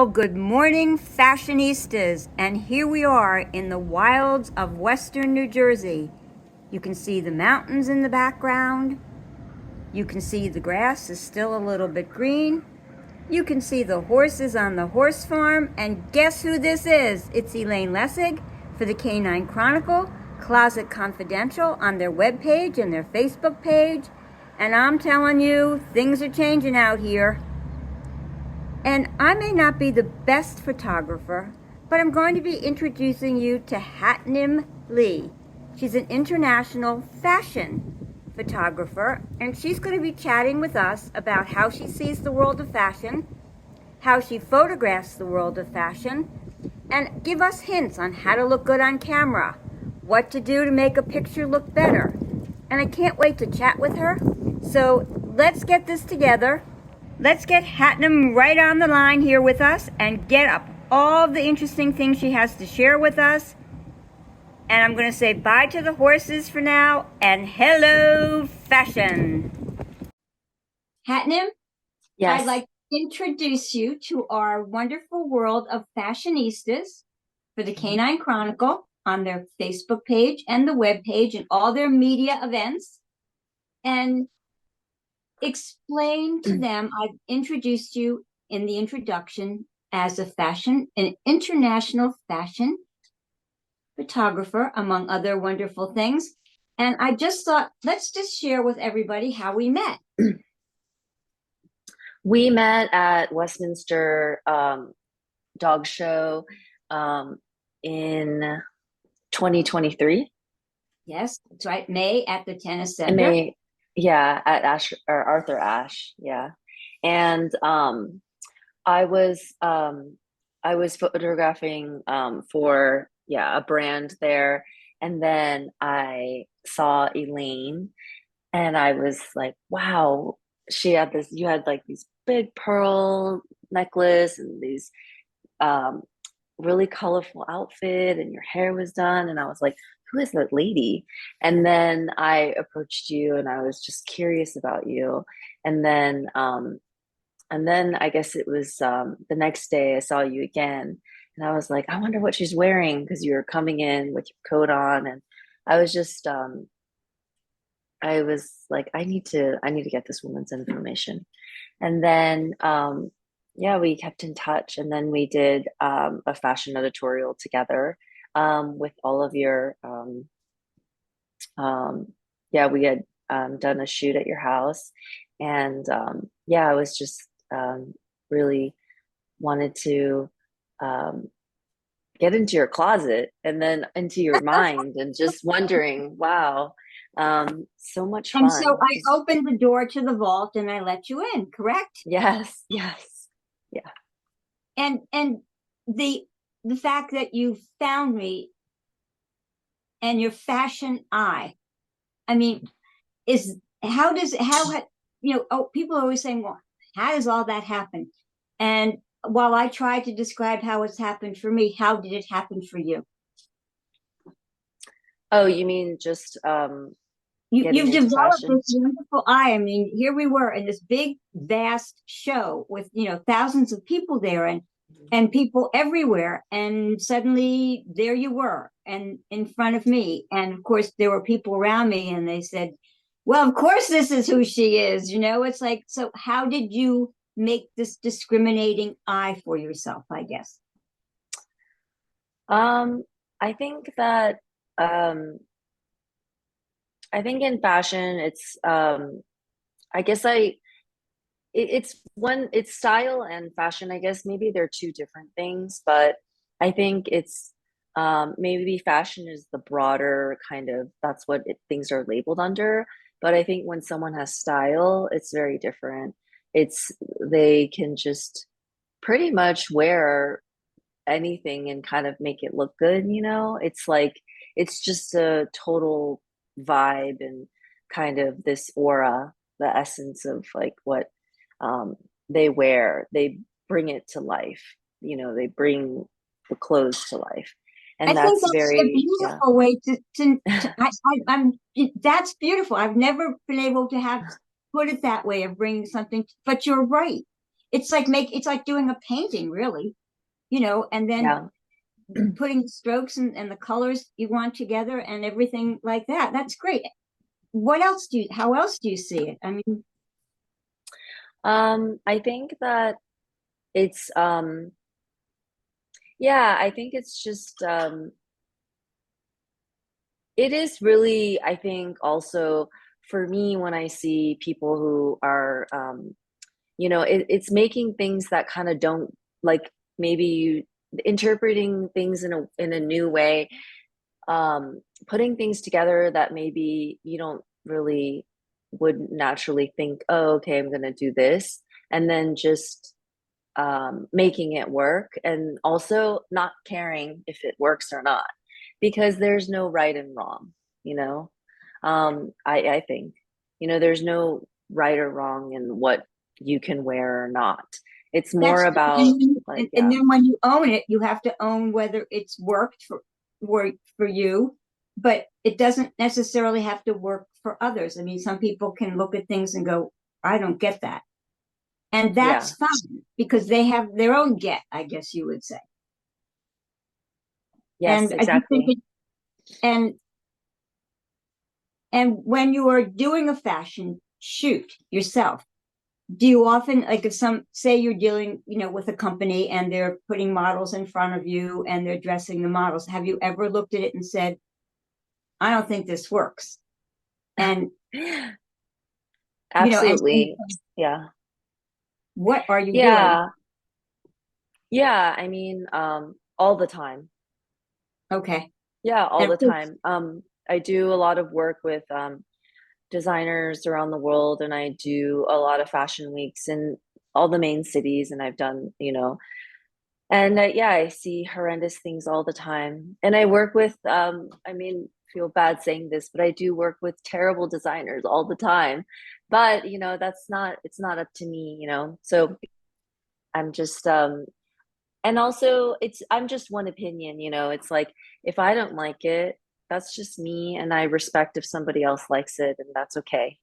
Well, good morning, fashionistas. And here we are in the wilds of western New Jersey. You can see the mountains in the background. You can see the grass is still a little bit green. You can see the horses on the horse farm. And guess who this is? It's Elaine Lessig for the Canine Chronicle, Closet Confidential on their webpage and their Facebook page. And I'm telling you, things are changing out here. And I may not be the best photographer, but I'm going to be introducing you to Hatnim Lee. She's an international fashion photographer, and she's going to be chatting with us about how she sees the world of fashion, how she photographs the world of fashion, and give us hints on how to look good on camera, what to do to make a picture look better. And I can't wait to chat with her. So let's get this together. Let's get Hatnim right on the line here with us and get up all the interesting things she has to share with us. And I'm going to say bye to the horses for now and hello, fashion. Hatnim, Yes. I'd like to introduce you to our wonderful world of fashionistas for the Canine Chronicle on their Facebook page and the web page and all their media events. And explain to them, I've introduced you in the introduction as an international fashion photographer, among other wonderful things. And I just thought, let's just share with everybody how we met. We met at Westminster Dog Show in 2023. Yes, that's right. May at the Tennis Center. May, yeah, at Arthur Ashe, yeah. And I was photographing for a brand there, and then I saw Elaine, and I was like, wow, you had like these big pearl necklace and these really colorful outfit, and your hair was done, and I was like, who is that lady? And then I approached you, and I was just curious about you. And then I guess it was the next day I saw you again, and I was like, I wonder what she's wearing, because you were coming in with your coat on, and I was just I was like, I need to get this woman's information. And then we kept in touch, and then we did a fashion editorial together with all of your we had done a shoot at your house, and I was just really wanted to get into your closet and then into your mind, and just wondering, wow, so much fun. And so I opened the door to the vault and I let you in, correct? Yes. Yeah. And the fact that you found me and your fashion eye, I mean, people are always saying, well, how does all that happen? And while I tried to describe how it's happened for me, how did it happen for you? Oh, you mean just you've developed fashion? This wonderful eye. I mean, here we were in this big, vast show with thousands of people there, and people everywhere, and suddenly there you were, and in front of me, and of course there were people around me, and they said, well, of course this is who she is. It's like, so how did you make this discriminating eye for yourself, I guess? I think that I think in fashion, it's it's style and fashion. I guess maybe they're two different things, but I think it's maybe fashion is the broader kind of, that's what things are labeled under. But I think when someone has style, it's very different. They can just pretty much wear anything and kind of make it look good. It's like, it's just a total vibe and kind of this aura, the essence of like what they wear. They bring it to life. They bring the clothes to life. And I think that's very a beautiful way that's beautiful. I've never been able to have put it that way, of bringing something, but you're right. it's like doing a painting, really, and then Yeah. putting the strokes and the colors you want together and everything like that. That's great. How else do you see it? I mean, I think that it's yeah, I think it's just it is really, I think also for me when I see people who are it's making things that kind of don't like maybe you interpreting things in a new way, putting things together that maybe you don't really would naturally think, oh, okay, I'm gonna do this, and then just making it work, and also not caring if it works or not, because there's no right and wrong, you know. I think, there's no right or wrong in what you can wear or not. It's more that's about and, like, and yeah, then when you own it, you have to own whether it's worked for you, but it doesn't necessarily have to work for others. I mean, some people can look at things and go, I don't get that. And that's yeah, fine because they have their own get, I guess you would say. yes, And I do think exactly. and and when you are doing a fashion shoot yourself, do you often, like, if some say you're dealing, with a company and they're putting models in front of you and they're dressing the models, have you ever looked at it and said, I don't think this works? And and Absolutely. Yeah. what are you doing? Yeah. Yeah, I mean, all the time. Okay. Yeah, all And the of course, time. I do a lot of work with designers around the world, and I do a lot of fashion weeks in all the main cities, and I've done, and yeah, I see horrendous things all the time. And I work with, I mean, feel bad saying this, but I do work with terrible designers all the time. But, it's not up to me, So I'm just, and also I'm just one opinion, It's like if I don't like it, that's just me, and I respect if somebody else likes it, and that's okay.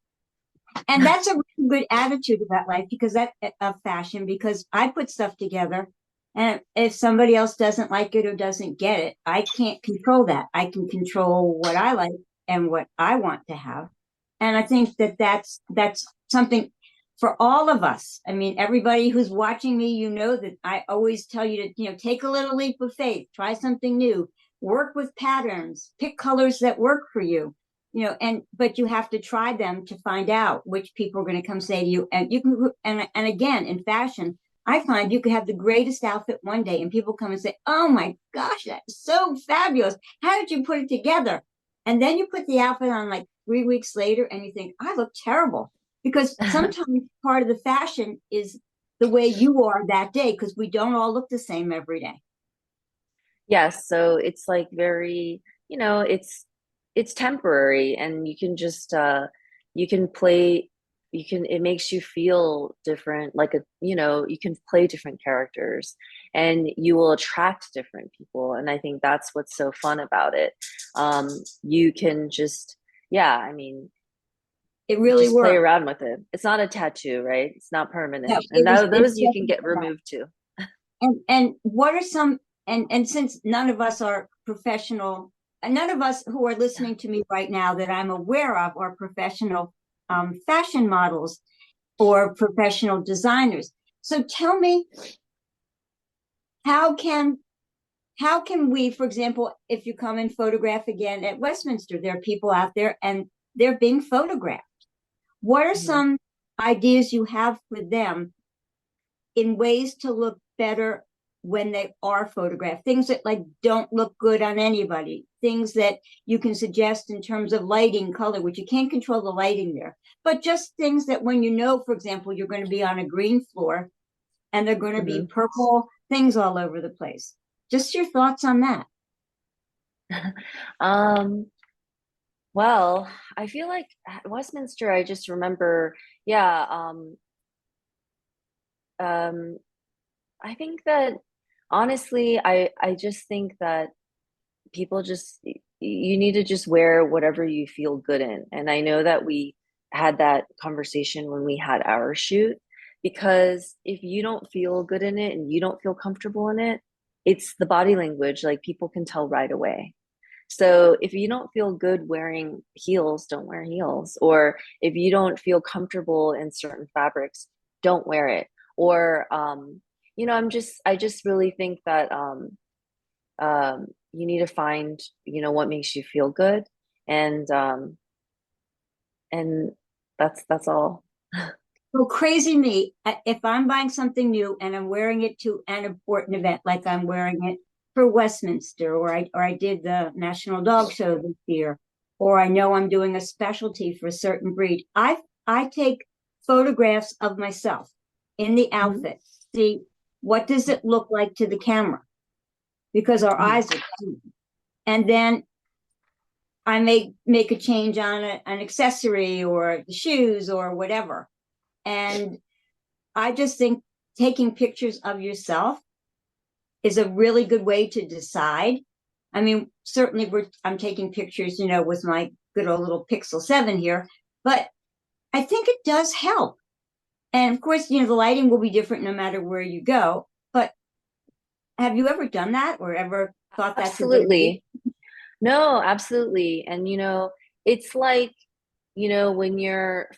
and that's a really good attitude about life because that of fashion, because I put stuff together, and if somebody else doesn't like it or doesn't get it, I can't control that. I can control what I like and what I want to have. And I think that that's something for all of us. I mean, everybody who's watching me, that I always tell you to, take a little leap of faith, try something new, work with patterns, pick colors that work for you, and but you have to try them to find out which people are going to come say to you. And you can, and again, in fashion, I find you could have the greatest outfit one day and people come and say, oh my gosh, that's so fabulous. How did you put it together? And then you put the outfit on like 3 weeks later and you think, I look terrible. Because sometimes part of the fashion is the way you are that day, because we don't all look the same every day. Yes, so it's like very, it's temporary, and you can just you can play it makes you feel different, like you can play different characters, and you will attract different people, and I think that's what's so fun about it. You can just, yeah, I mean, It really just play works. around with it. It's not a tattoo, right? It's not No, permanent. And it's those you can definitely get not. removed too. And what are some and since none of us are professional, and none of us who are listening to me right now that I'm aware of are professional fashion models or professional designers. So tell me, how can how can we, for example, if you come and photograph again at Westminster, there are people out there and they're being photographed. What are Mhm. some ideas you have for them in ways to look better when they are photographed? Things that like don't look good on anybody. Things that you can suggest in terms of lighting, color, which you can't control the lighting there, but just things that when for example, you're going to be on a green floor and they're going to be Mhm. purple things all over the place. Just your thoughts on that. Um, well, I feel like at Westminster, I just remember, yeah, um, I think that honestly, I just think that people just you need to just wear whatever you feel good in. And I know that we had that conversation when we had our shoot, because if you don't feel good in it and you don't feel comfortable in it, it's the body language. Like people can tell right away. So if you don't feel good wearing heels, don't wear heels. Or if you don't feel comfortable in certain fabrics, don't wear it. Or I just really think that you need to find, what makes you feel good, and and that's all. Well, crazy me. If I'm buying something new and I'm wearing it to an important event, like I'm wearing it for Westminster, or I did the National Dog Show this year, or I know I'm doing a specialty for a certain breed, I take photographs of myself in the Mhm, outfit. See, what does it look like to the camera? Because our mhm. eyes are key. And then I may make a change on an accessory or the shoes or whatever. And I just think taking pictures of yourself is a really good way to decide. I mean, certainly I'm taking pictures, with my good old little Pixel 7 here, but I think it does help. And of course, the lighting will be different no matter where you go. But have you ever done that or ever thought that's a good idea? Absolutely. No, absolutely. And it's like, when you're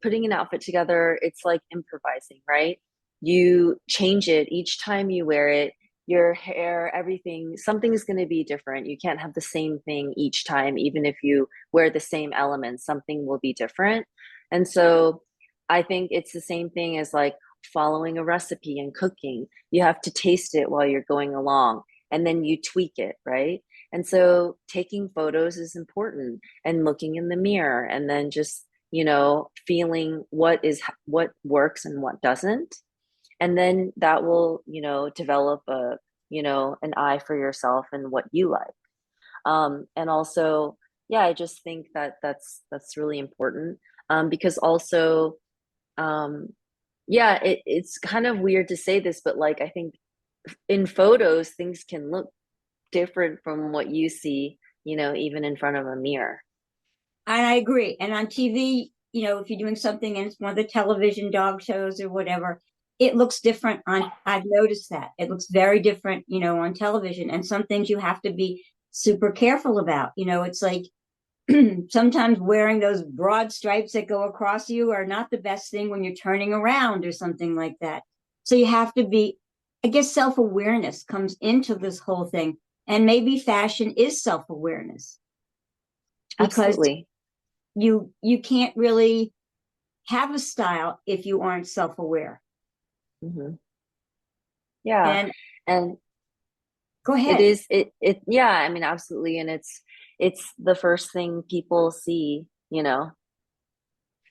putting an outfit together, it's like improvising, right? You change it each time you wear it, your hair, everything, something is going to be different. You can't have the same thing each time, even if you wear the same elements, something will be different. And so I think it's the same thing as like following a recipe and cooking. You have to taste it while you're going along, and then you tweak it, right? And so taking photos is important, and looking in the mirror, and then just, feeling what works and what doesn't. And then that will, develop an eye for yourself and what you like. And also, yeah, I just think that that's really important. Because also, um, yeah, it's kind of weird to say this, but like I think in photos, things can look different from what you see, even in front of a mirror. And I agree. And on TV, if you're doing something and it's one of the television dog shows or whatever, it looks different I've noticed that. It looks very different, on television. And some things you have to be super careful about. It's like sometimes wearing those broad stripes that go across you are not the best thing when you're turning around or something like that. So you have to be, I guess, self-awareness comes into this whole thing. And maybe fashion is self-awareness because Absolutely. you can't really have a style if you aren't self-aware. Hmm. Yeah. And And go it ahead. is yeah, I mean, absolutely. And it's the first thing people see,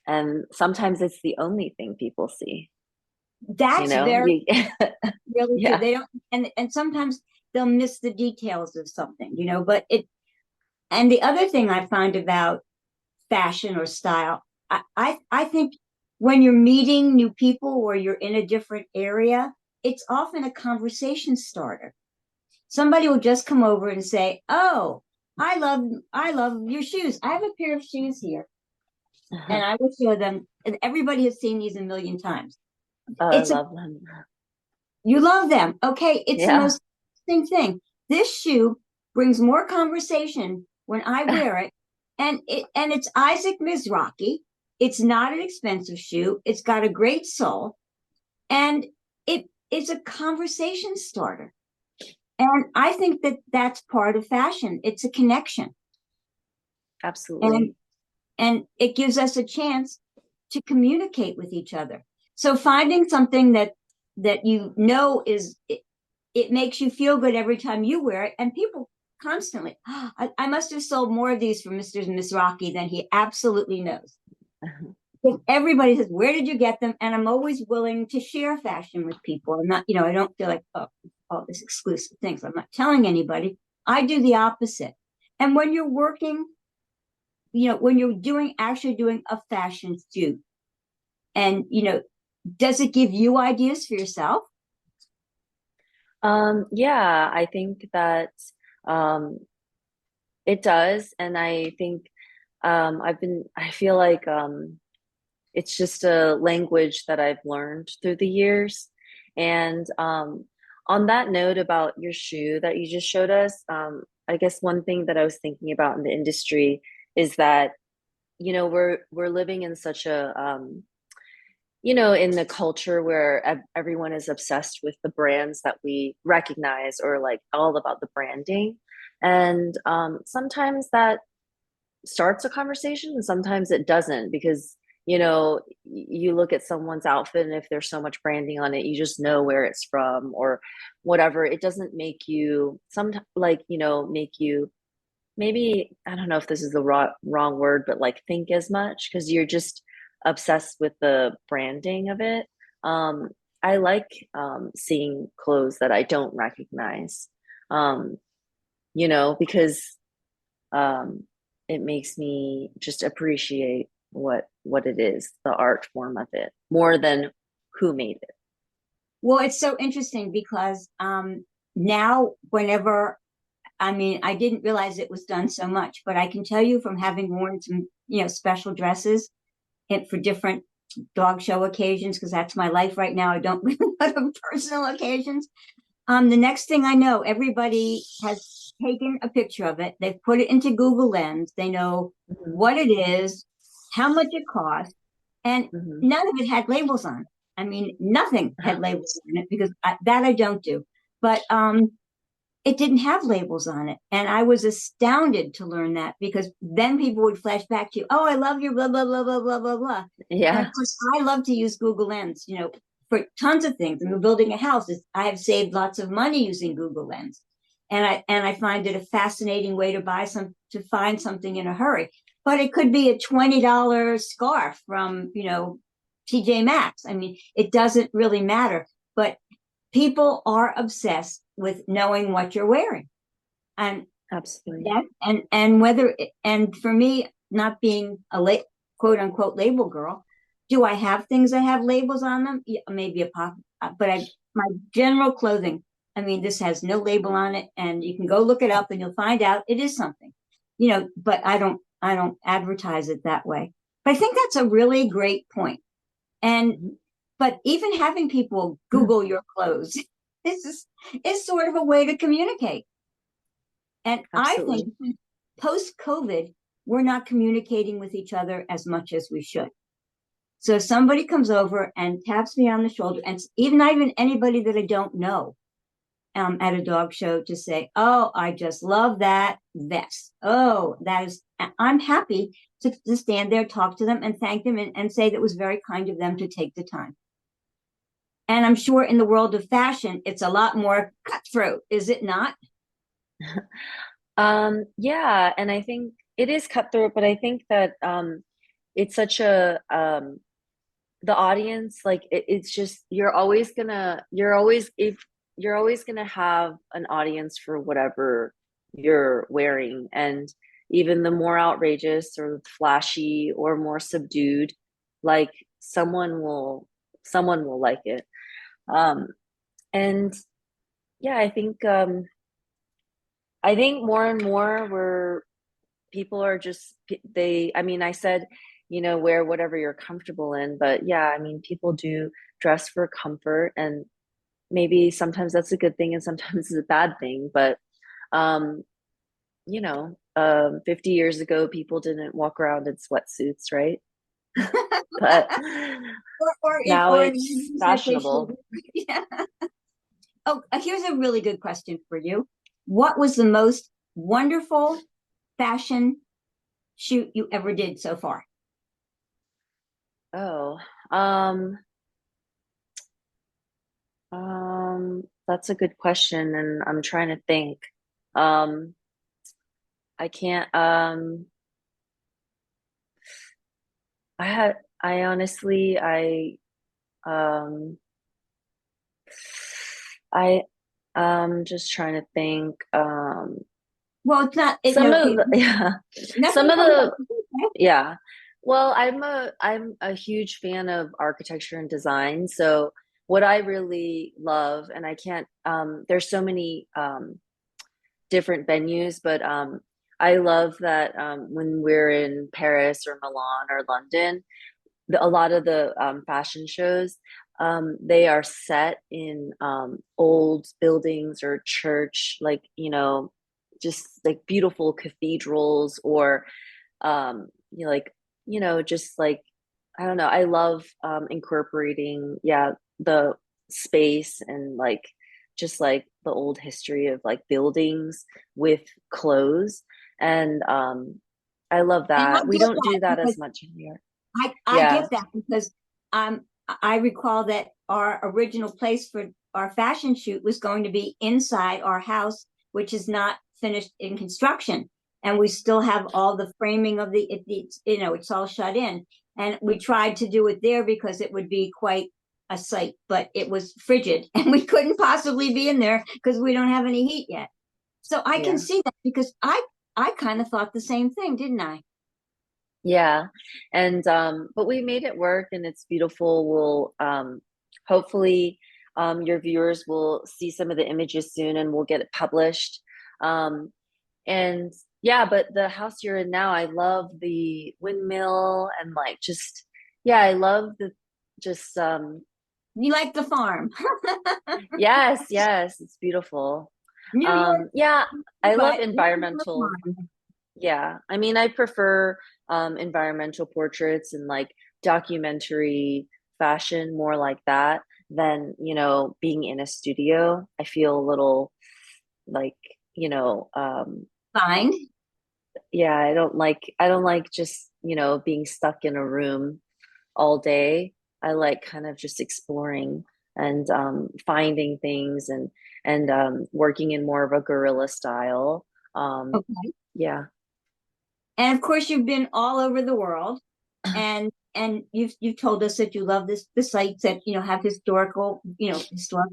and sometimes it's the only thing people see, That's very you really true. yeah. They don't, and sometimes they'll miss the details of something, but it, and the other thing I find about fashion or style, I think when you're meeting new people or you're in a different area, it's often a conversation starter. Somebody will just come over and say, "Oh, I love your shoes. I have a pair of shoes here." And I will show them. And everybody has seen these a million times. Oh, I It's a love them. You love them. Okay, it's the Yeah. most interesting thing. This shoe brings more conversation when I wear it, and it's Isaac Mizrachi. It's not an expensive shoe. It's got a great sole, and it's a conversation starter. And I think that that's part of fashion. It's a connection, and Absolutely. and it gives us a chance to communicate with each other. So finding something that it makes you feel good every time you wear it, and people constantly, "Oh, I must have sold more of these for Mr. Mizrachi than he absolutely knows." Everybody says, "Where did you get them?" And I'm always willing to share fashion with people. I'm not, I don't feel like, oh, this exclusive things. I'm not telling anybody. I do the opposite. And when you're working, when you're actually doing a fashion shoot, and does it give you ideas for yourself? Yeah, I think that um it does. And I think I feel like it's just a language that I've learned through the years. And on that note about your shoe that you just showed us, I guess one thing that I was thinking about in the industry is that, we're living in such a in the culture where everyone is obsessed with the brands that we recognize, or like all about the branding. And sometimes that starts a conversation and sometimes it doesn't, because you look at someone's outfit, and if there's so much branding on it, you just know where it's from or whatever. It doesn't make you some like make you, maybe, I don't know if this is the wrong word, but like think as much, because you're just obsessed with the branding of it. um I like seeing clothes that I don't recognize, um because um it makes me just appreciate what it is, the art form of it, more than who made it. Well, it's so interesting because now, whenever, I mean, I didn't realize it was done so much, but I can tell you from having worn some, special dresses for different dog show occasions, because that's my life right now. I don't really have personal occasions. The next thing I know, everybody has taken a picture of it. They've put it into Google Lens. They know Hmm. what it is, how much it costs, and Hmm. none of it had labels on it. I mean, nothing had labels on it because that I don't do. But it didn't have labels on it. And I was astounded to learn that, because then people would flash back to you, oh, I love your blah, blah, blah, blah, blah, blah, blah. And of Yeah, course, I love to use Google Lens, for tons of things. And we're building a house. I have saved lots of money using Google Lens. And I find it a fascinating way to find something in a hurry. But it could be a $20 scarf from, TJ Maxx. I mean, it doesn't really matter. But people are obsessed with knowing what you're wearing, and absolutely. and for me, not being quote unquote label girl, do I have things that have labels on them? Yeah, maybe a pop, but my general clothing, I mean, this has no label on it, and you can go look it up and you'll find out it is something, but I don't advertise it that way. But I think that's a really great point. And but even having people Google your clothes is sort of a way to communicate. And I think Absolutely. post COVID, we're not communicating with each other as much as we should. So if somebody comes over and taps me on the shoulder, and even not even anybody that I don't know, at a dog show, to say, "Oh, I just love that vest. Oh, that is," I'm happy to stand there, talk to them, and thank them, and say that it was very kind of them to take the time. And I'm sure in the world of fashion, it's a lot more cutthroat, is it not? Yeah, and I think it is cutthroat, but I think that it's such a the audience, like it's just, you're always gonna have an audience for whatever you're wearing. And even the more outrageous or flashy or more subdued, like someone will like it. Um and yeah, I think more and more we're people are just they I mean, I said, wear whatever you're comfortable in, but yeah, I mean, people do dress for comfort, and maybe sometimes that's a good thing and sometimes it's a bad thing. But 50 years ago people didn't walk around in sweatsuits, right? But now Or in it's like they should. fashionable. Yeah. Oh, here's a really good question for you. What was the most wonderful fashion shoot you ever did so far? Oh, that's a good question, and I'm trying to think. um I can't I had I honestly um I just trying to think. Well, it's not, Some of the yeah, some nothing of comes up. the yeah. Well, I'm a huge fan of architecture and design. So what I really love, and I can't there's so many different venues, but I love that when we're in Paris or Milan or London, a lot of the fashion shows, they are set in old buildings or church, like, just like beautiful cathedrals or like, just like, I don't know. I love incorporating, yeah, the space and like just like the old history of like buildings with clothes. And I love And I that. We get don't that do that because as much in New York. I Yeah. get that because um I recall that our original place for our fashion shoot was going to be inside our house, which is not finished in construction. And we still have all the framing of it's all shut in. And we tried to do it there because it would be quite a sight, but it was frigid and we couldn't possibly be in there because we don't have any heat yet. So I can Yeah. see that because I kind of thought the same thing, didn't I? Yeah. And but we made it work and it's beautiful. We'll hopefully your viewers will see some of the images soon and we'll get it published. Um and yeah, but the house you're in now, I love the windmill and like just yeah, I love the just You like the farm. yes, yes, it's beautiful. New York, Yeah, I love but not the environmental. farm. Yeah, I mean, I prefer environmental portraits and like documentary fashion, more like that than, being in a studio. I feel a little like, Fine. yeah, I don't like just, being stuck in a room all day. I like kind of just exploring and finding things and working in more of a guerrilla style. Um, Okay. yeah, And of course, you've been all over the world, and you've told us that you love the sites that have historic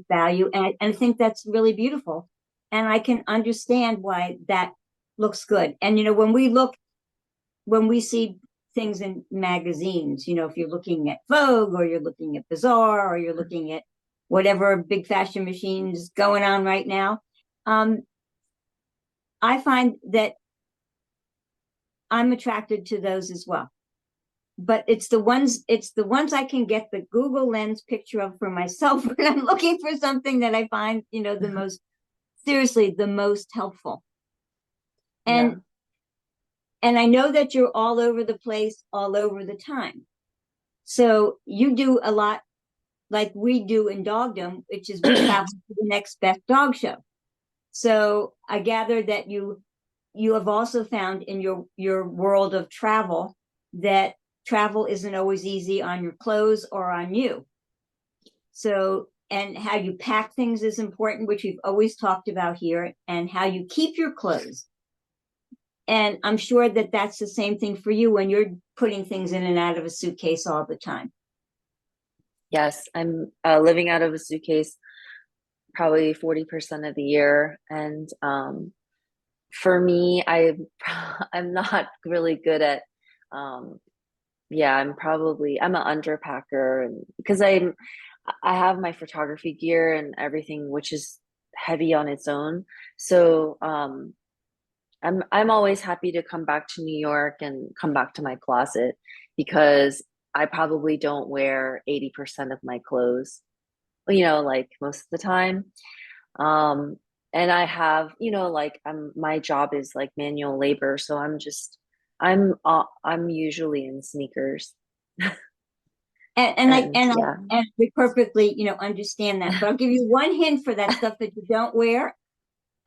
value, and I think that's really beautiful, and I can understand why that looks good. And when we see things in magazines, if you're looking at Vogue or you're looking at Bazaar or you're looking at whatever big fashion machines going on right now, um, I find that I'm attracted to those as well. But it's the ones I can get the Google Lens picture of for myself when I'm looking for something that I find, the most seriously the most helpful. yeah. And I know that you're all over the place all over the time. So you do a lot like we do in dogdom, which is we travel to the next best dog show. So I gather that you have also found in your world of travel that travel isn't always easy on your clothes or on you. So, and how you pack things is important, which we've always talked about here, and how you keep your clothes. And I'm sure that that's the same thing for you when you're putting things in and out of a suitcase all the time. Yes, I'm living out of a suitcase probably 40% of the year. And for me, I'm not really good at yeah, I'm an underpacker and because I have my photography gear and everything, which is heavy on its own. So I'm always happy to come back to New York and come back to my closet because I probably don't wear 80% of my clothes, like most of the time. Um, and I have, like my job is like manual labor, so I'm usually in sneakers. And I And and yeah, I and we perfectly, understand that. But I'll give you one hint for that stuff that you don't wear.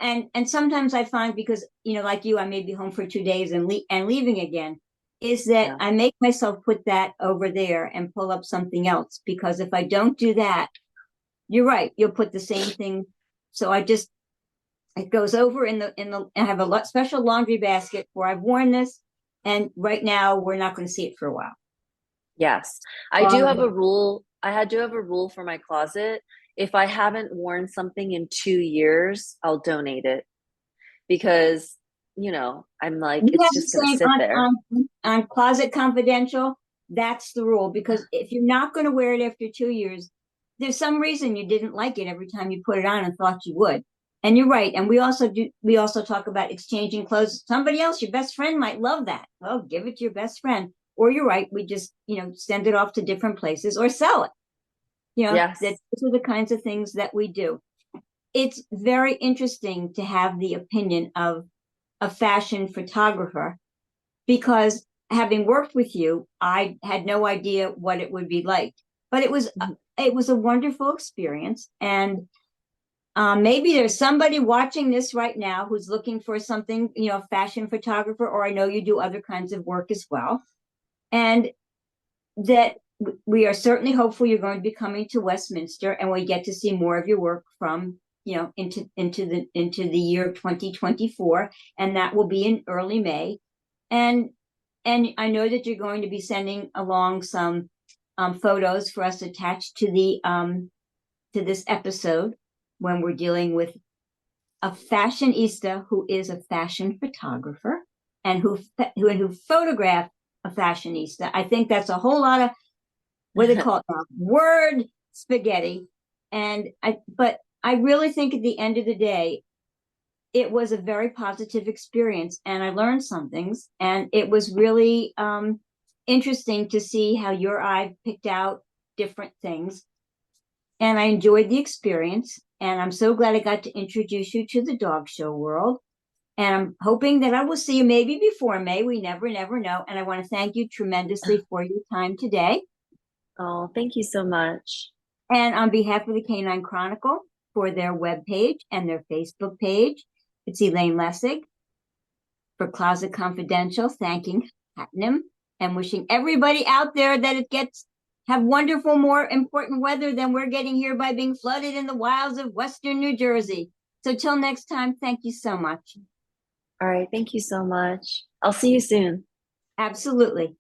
And sometimes I find because like you, I may be home for 2 days and leaving again, is that yeah, I make myself put that over there and pull up something else because if I don't do that, you're right, you'll put the same thing. So it goes over in the I have a special laundry basket where I've worn this, and right now we're not going to see it for a while. yes. I do All of have a it. rule. I had to have a rule for my closet. If I haven't worn something in 2 years, I'll donate it because, I'm like, We it's have the just gonna same sit there. on Closet Confidential. That's the rule because if you're not going to wear it after 2 years, there's some reason you didn't like it every time you put it on and thought you would. And you're right. And we also talk about exchanging clothes. Somebody else, your best friend might love that. Well, give it to your best friend. or you're right, we just, send it off to different places or sell it. That Yes. those are the kinds of things that we do. It's very interesting to have the opinion of a fashion photographer because having worked with you, I had no idea what it would be like. But it was a wonderful experience, and maybe there's somebody watching this right now who's looking for something, fashion photographer, or I know you do other kinds of work as well, and that we are certainly hopeful you're going to be coming to Westminster, and we get to see more of your work from into the year 2024, and that will be in early May. And I know that you're going to be sending along some photos for us attached to the to this episode when we're dealing with a fashionista who is a fashion photographer and who photographed a fashionista. I think that's a whole lot of what they call it now, word spaghetti. But I really think at the end of the day, it was a very positive experience, and I learned some things, and it was really interesting to see how your eye picked out different things. And I enjoyed the experience, and I'm so glad I got to introduce you to the dog show world. And I'm hoping that I will see you maybe before May. We never know. And I want to thank you tremendously for your time today. Oh, thank you so much. And on behalf of the Canine Chronicle, for their webpage and their Facebook page, it's Elaine Lessig for Closet Confidential, thanking Hatnim and wishing everybody out there that it gets have wonderful, more important weather than we're getting here by being flooded in the wilds of Western New Jersey. So till next time, thank you so much. All right. Thank you so much. I'll see you soon. Absolutely.